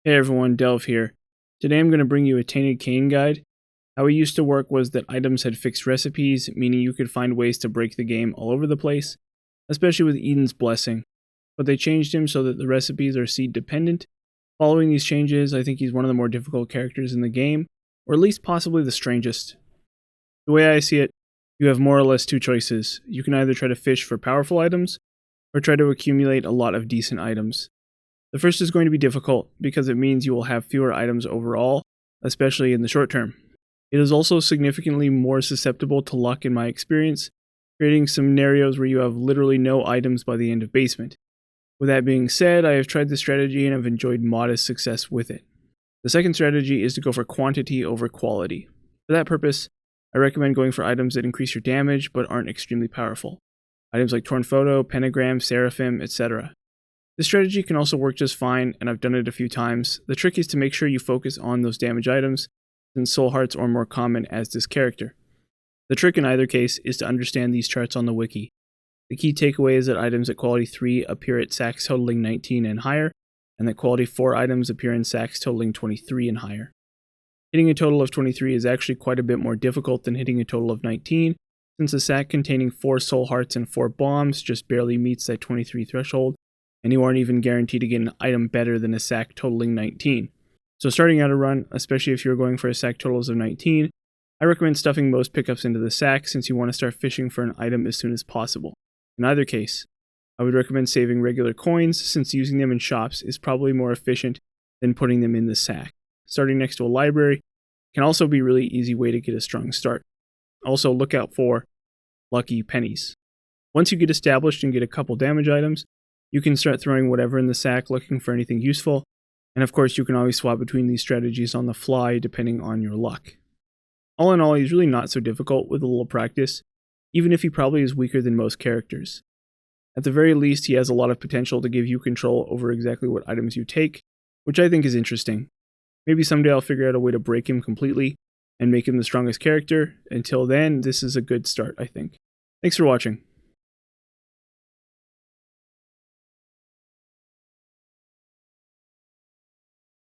Hey everyone, Delve here. Today I'm going to bring you a Tainted Cain guide. How it used to work was that items had fixed recipes, meaning you could find ways to break the game all over the place, especially with Eden's Blessing. But they changed him so that the recipes are seed dependent. Following these changes, I think he's one of the more difficult characters in the game, or at least possibly the strangest. The way I see it, you have more or less two choices. You can either try to fish for powerful items, or try to accumulate a lot of decent items. The first is going to be difficult because it means you will have fewer items overall, especially in the short term. It is also significantly more susceptible to luck in my experience, creating scenarios where you have literally no items by the end of basement. With that being said, I have tried this strategy and have enjoyed modest success with it. The second strategy is to go for quantity over quality. For that purpose, I recommend going for items that increase your damage but aren't extremely powerful. Items like Torn Photo, Pentagram, Seraphim, etc. This strategy can also work just fine, and I've done it a few times. The trick is to make sure you focus on those damage items, since soul hearts are more common as this character. The trick in either case is to understand these charts on the wiki. The key takeaway is that items at quality 3 appear at sacks totaling 19 and higher, and that quality 4 items appear in sacks totaling 23 and higher. Hitting a total of 23 is actually quite a bit more difficult than hitting a total of 19, since a sack containing 4 soul hearts and 4 bombs just barely meets that 23 threshold, and you aren't even guaranteed to get an item better than a sack totaling 19. So starting out a run, especially if you're going for a sack totals of 19, I recommend stuffing most pickups into the sack since you want to start fishing for an item as soon as possible. In either case, I would recommend saving regular coins since using them in shops is probably more efficient than putting them in the sack. Starting next to a library can also be a really easy way to get a strong start. Also look out for lucky pennies. Once you get established and get a couple damage items, you can start throwing whatever in the sack looking for anything useful, and of course you can always swap between these strategies on the fly depending on your luck. All in all, he's really not so difficult with a little practice, even if he probably is weaker than most characters. At the very least, he has a lot of potential to give you control over exactly what items you take, which I think is interesting. Maybe someday I'll figure out a way to break him completely and make him the strongest character. Until then, this is a good start, I think. Thanks for watching.